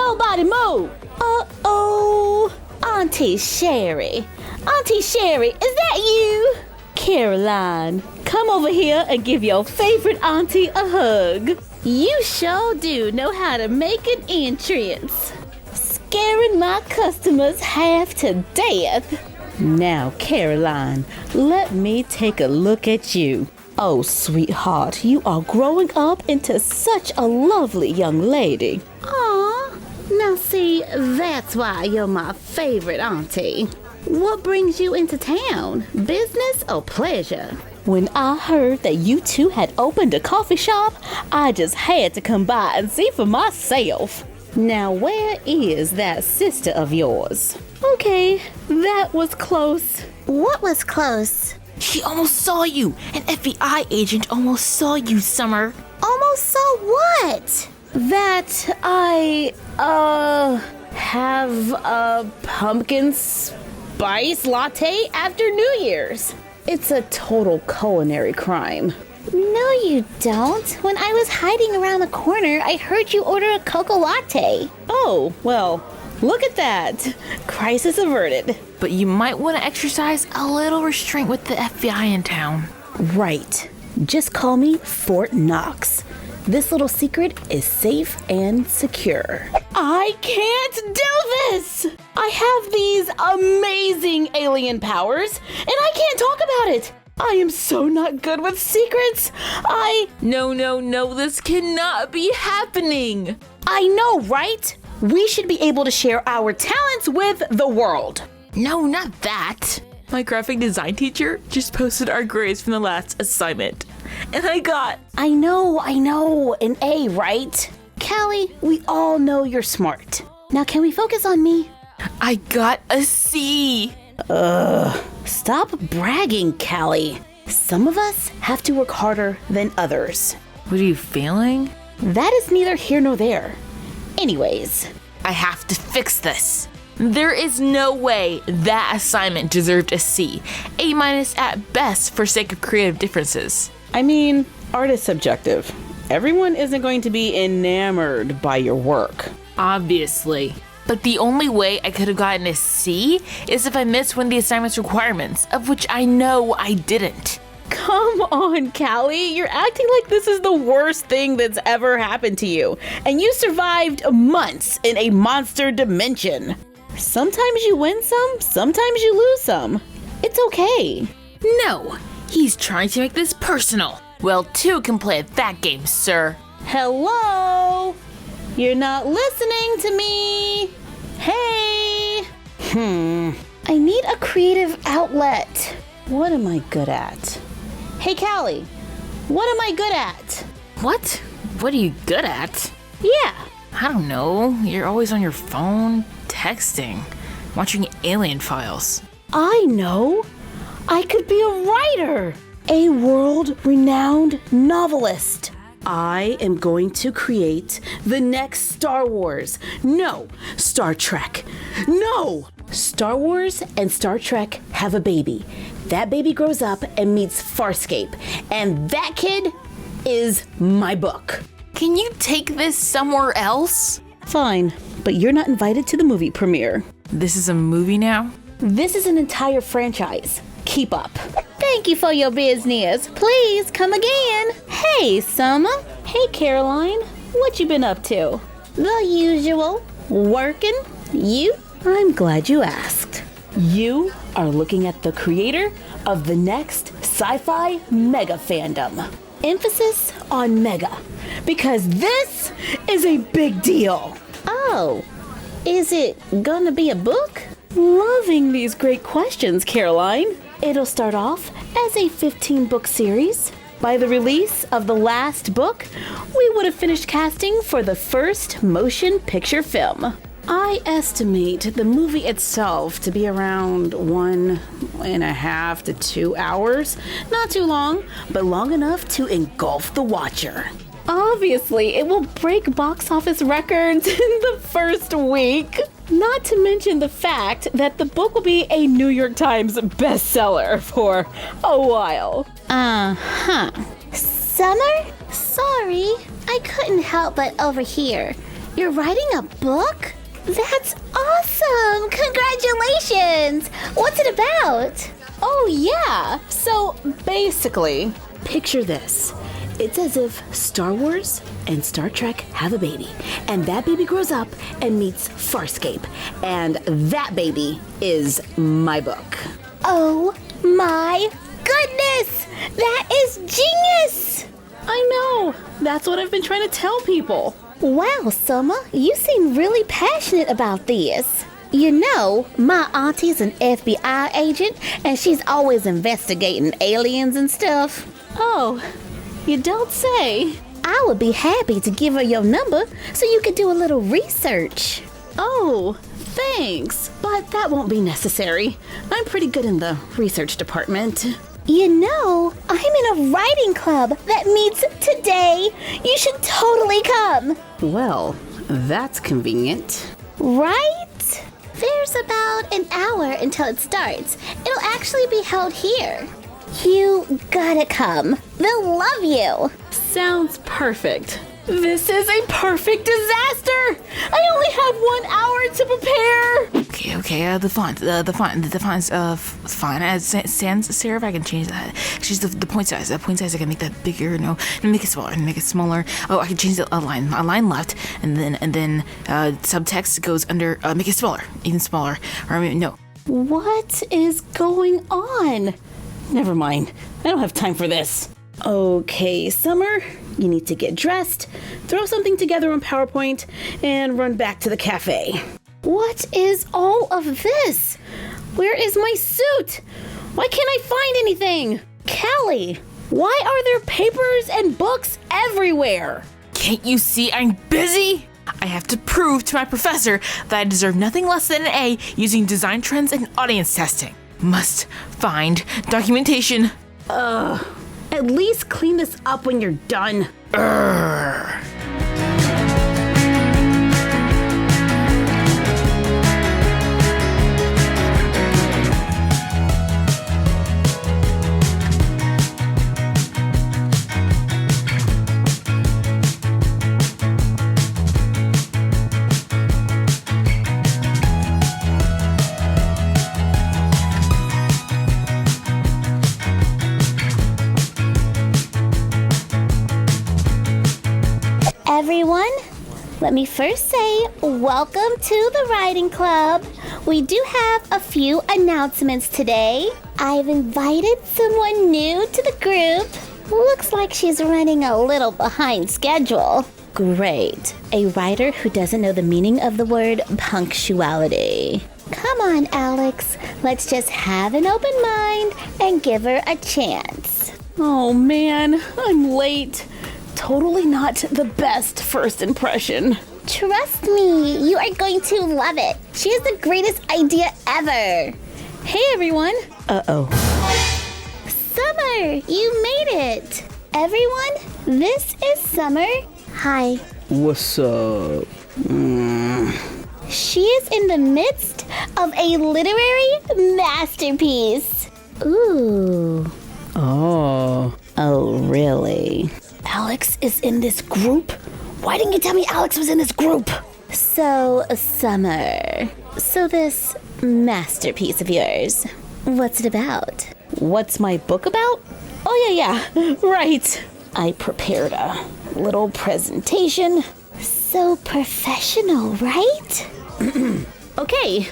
Nobody move. Uh-oh. Auntie Sherry. Auntie Sherry, is that you? Caroline, come over here and give your favorite auntie a hug. You sure do know how to make an entrance. Scaring my customers half to death. Now, Caroline, let me take a look at you. Oh, sweetheart, you are growing up into such a lovely young lady. Aw, now see, that's why you're my favorite auntie. What brings you into town? Business or pleasure? When I heard that you two had opened a coffee shop, I just had to come by and see for myself. Now, where is that sister of yours? Okay, that was close. What was close? She almost saw you. An FBI agent almost saw you, Sommer. Almost saw what? That I, have a pumpkin spice latte after New Year's. It's a total culinary crime. No, you don't. When I was hiding around the corner, I heard you order a cocoa latte. Oh, well, look at that. Crisis averted. But you might want to exercise a little restraint with the FBI in town. Right. Just call me Fort Knox. This little secret is safe and secure. I can't do this! I have these amazing alien powers, and I can't talk about it. I am so not good with secrets. No, this cannot be happening. I know, right? We should be able to share our talents with the world. No, not that. My graphic design teacher just posted our grades from the last assignment. And I got... I know, an A, right? Cali, we all know you're smart. Now can we focus on me? I got a C. Stop bragging, Cali. Some of us have to work harder than others. What are you feeling? That is neither here nor there. Anyways. I have to fix this. There is no way that assignment deserved a C. A- at best for sake of creative differences. I mean, art is subjective. Everyone isn't going to be enamored by your work. Obviously. But the only way I could have gotten a C is if I missed one of the assignment's requirements, of which I know I didn't. Come on, Cali. You're acting like this is the worst thing that's ever happened to you. And you survived months in a monster dimension. Sometimes you win some, sometimes you lose some. It's okay. No, he's trying to make this personal. Well, two can play at that game, sir. Hello? You're not listening to me. Hey. I need a creative outlet. What am I good at? Hey, Cali, what am I good at? What? What are you good at? Yeah. I don't know. You're always on your phone, texting, watching alien files. I know. I could be a writer. A world-renowned novelist. I am going to create the next Star Wars. No, Star Trek. No! Star Wars and Star Trek have a baby. That baby grows up and meets Farscape. And that kid is my book. Can you take this somewhere else? Fine, but you're not invited to the movie premiere. This is a movie now? This is an entire franchise. Keep up. Thank you for your business. Please come again. Hey, Sommer. Hey, Caroline. What you been up to? The usual. Working? You? I'm glad you asked. You are looking at the creator of the next sci-fi mega fandom. Emphasis on mega, because this is a big deal. Oh, is it gonna be a book? Loving these great questions, Caroline. It'll start off as a 15-book series. By the release of the last book, we would have finished casting for the first motion picture film. I estimate the movie itself to be around 1.5 to 2 hours. Not too long, but long enough to engulf the watcher. Obviously, it will break box office records in the first week. Not to mention the fact that the book will be a New York Times bestseller for a while. Sommer? Sorry, I couldn't help but overhear. You're writing a book? That's awesome! Congratulations! What's it about? Oh, yeah. So basically, picture this. It's as if Star Wars and Star Trek have a baby, and that baby grows up and meets Farscape, and that baby is my book. Oh my goodness! That is genius! I know. That's what I've been trying to tell people. Wow, Sommer, you seem really passionate about this. You know, my auntie's an FBI agent, and she's always investigating aliens and stuff. Oh, you don't say. I would be happy to give her your number so you could do a little research. Oh, thanks. But that won't be necessary. I'm pretty good in the research department. You know, I'm in a writing club that meets today. You should totally come. Well, that's convenient. Right? There's about an hour until it starts. It'll actually be held here. You gotta come. They'll love you. Sounds perfect. This is a perfect disaster! I only have 1 hour to prepare! Okay, the font's fine. As it stands, Sarah, if I can change that. Change the point size. The point size, I can make that bigger, no, and make it smaller. Oh, I can change a line left, and then subtext goes under, make it smaller, even smaller. Or, I mean, no. What is going on? Never mind. I don't have time for this. Okay, Sommer, you need to get dressed, throw something together on PowerPoint, and run back to the cafe. What is all of this? Where is my suit? Why can't I find anything? Cali, why are there papers and books everywhere? Can't you see I'm busy? I have to prove to my professor that I deserve nothing less than an A using design trends and audience testing. Must find documentation. At least clean this up when you're done. Everyone, let me first say welcome to the writing club. We do have a few announcements today. I've invited someone new to the group. Looks like she's running a little behind schedule. Great. A writer who doesn't know the meaning of the word punctuality. Come on, Alex. Let's just have an open mind and give her a chance. Oh man, I'm late. Totally not the best first impression. Trust me, you are going to love it. She has the greatest idea ever. Hey everyone. Uh-oh. Sommer, you made it. Everyone, this is Sommer. Hi. What's up? She is in the midst of a literary masterpiece. Ooh. Oh, really? Alex is in this group? Why didn't you tell me Alex was in this group? So, Sommer. So this masterpiece of yours, what's it about? What's my book about? Oh, yeah, right. I prepared a little presentation. So professional, right? Okay,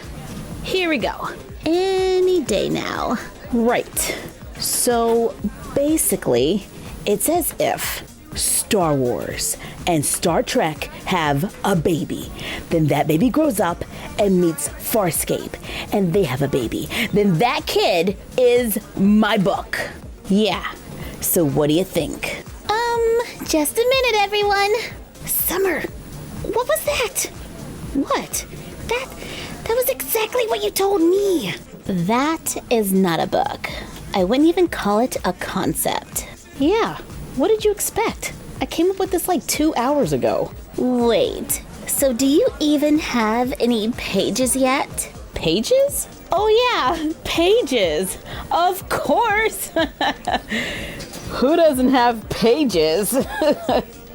here we go. Any day now. Right. So, basically, it's as if Star Wars and Star Trek have a baby. Then that baby grows up and meets Farscape, and they have a baby. Then that kid is my book. Yeah. So what do you think? Just a minute, everyone. Sommer, what was that? What? That was exactly what you told me. That is not a book. I wouldn't even call it a concept. Yeah. What did you expect? I came up with this like 2 hours ago. Wait, so do you even have any pages yet? Pages? Oh yeah, pages. Of course. Who doesn't have pages?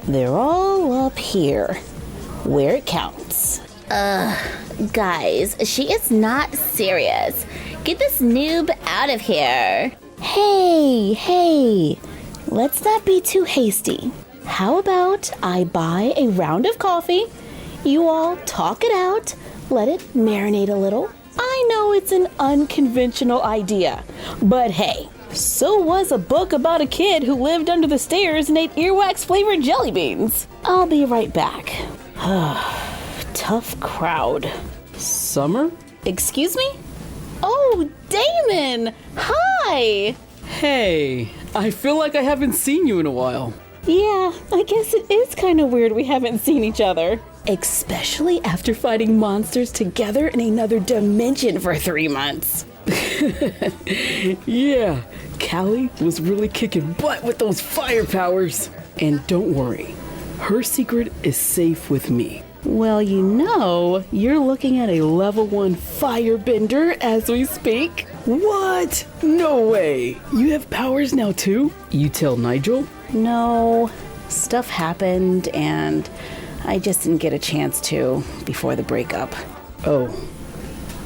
They're all up here. where it counts. Guys, she is not serious. Get this noob out of here. Hey, let's not be too hasty. How about I buy a round of coffee? You all talk it out, let it marinate a little. I know it's an unconventional idea, but hey, so was a book about a kid who lived under the stairs and ate earwax flavored jelly beans. I'll be right back. Tough crowd. Summer? Excuse me? Oh, Damon! Hi! Hey, I feel like I haven't seen you in a while. Yeah, I guess it is kind of weird we haven't seen each other. Especially after fighting monsters together in another dimension for 3 months. Yeah, Cali was really kicking butt with those fire powers. And don't worry, her secret is safe with me. Well, you know, you're looking at a level 1 firebender as we speak. What? No way. You have powers now too? You tell Nigel? No, stuff happened and I just didn't get a chance to before the breakup. Oh,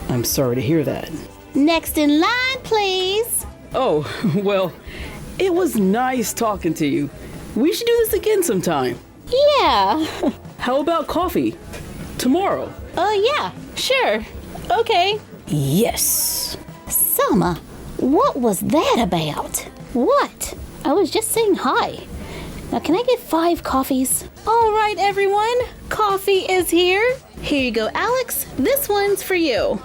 I'm sorry to hear that. Next in line, please. Oh, well, it was nice talking to you. We should do this again sometime. Yeah. How about coffee? Tomorrow. Yeah, sure. Okay. Yes. Sommer, what was that about? What? I was just saying hi. Now, can I get 5 coffees? All right, everyone. Coffee is here. Here you go, Alex. This one's for you.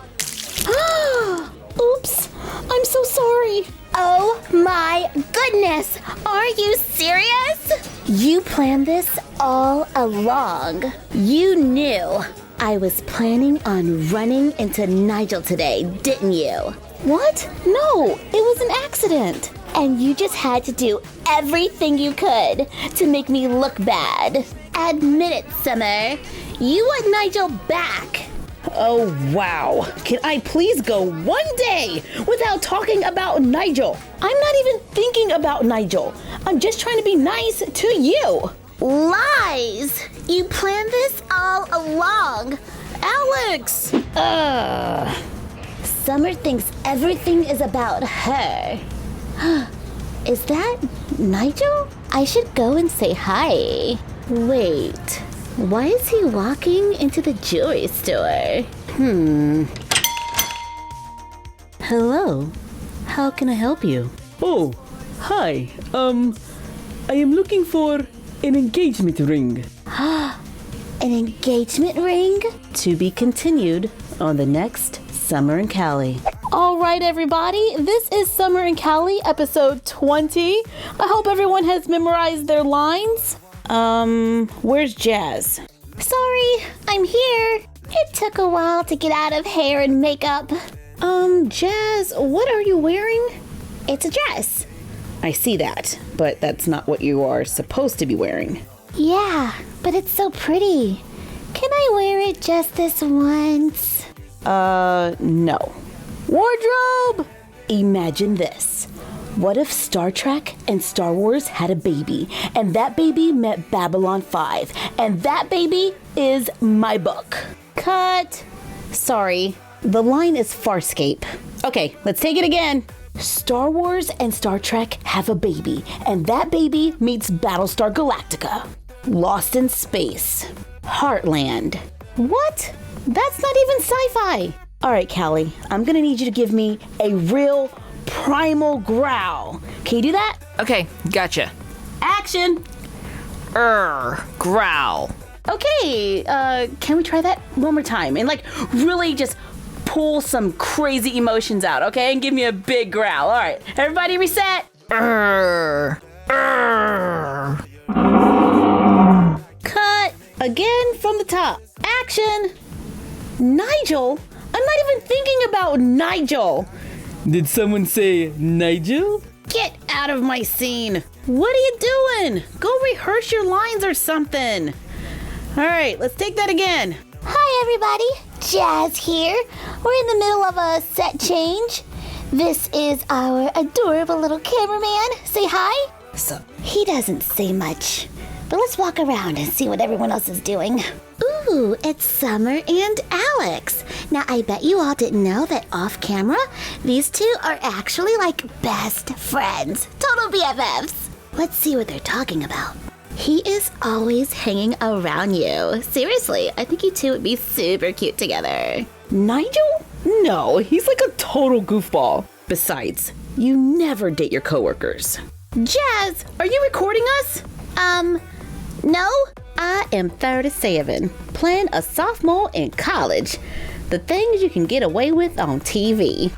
Oops. I'm so sorry. Oh my goodness! Are you serious? You planned this all along. You knew I was planning on running into Nigel today, didn't you? What? No, it was an accident. And you just had to do everything you could to make me look bad. Admit it, Sommer. You want Nigel back. Oh, wow. Can I please go 1 day without talking about Nigel? I'm not even thinking about Nigel. I'm just trying to be nice to you. Lies! You planned this all along. Alex! Sommer thinks everything is about her. Is that Nigel? I should go and say hi. Wait, why is he walking into the jewelry store? Hello. How can I help you? Oh, hi. I am looking for an engagement ring. An engagement ring? To be continued on the next Sommer and Cali. All right, everybody. This is Sommer and Cali, episode 20. I hope everyone has memorized their lines. Where's Jazz? Sorry, I'm here. It took a while to get out of hair and makeup. Jazz, what are you wearing? It's a dress. I see that, but that's not what you are supposed to be wearing. Yeah, but it's so pretty. Can I wear it just this once? No. Wardrobe! Imagine this. What if Star Trek and Star Wars had a baby, and that baby met Babylon 5, and that baby is my book? Cut. Sorry, the line is Farscape. Okay, let's take it again. Star Wars and Star Trek have a baby, and that baby meets Battlestar Galactica. Lost in space. Heartland. What? That's not even sci-fi. All right, Cali, I'm gonna need you to give me a real primal growl. Can you do that? Okay, gotcha. Action. Growl. Okay, can we try that one more time? And like really just pull some crazy emotions out, okay? And give me a big growl. All right, everybody reset. Cut. Again from the top. Action. Nigel? I'm not even thinking about Nigel. Did someone say Nigel? Get out of my scene. What are you doing? Go rehearse your lines or something. All right, let's take that again. Hi, everybody. Jazz here. We're in the middle of a set change. This is our adorable little cameraman. Say hi. So, He doesn't say much, but let's walk around and see what everyone else is doing. Ooh, Ooh, it's Summer and Alex. Now, I bet you all didn't know that off camera, these two are actually like best friends. Total BFFs. Let's see what they're talking about. He is always hanging around you. Seriously, I think you two would be super cute together. Nigel? No, he's like a total goofball. Besides, you never date your coworkers. Jazz, are you recording us? No? I am 37, playing a sophomore in college. The things you can get away with on TV.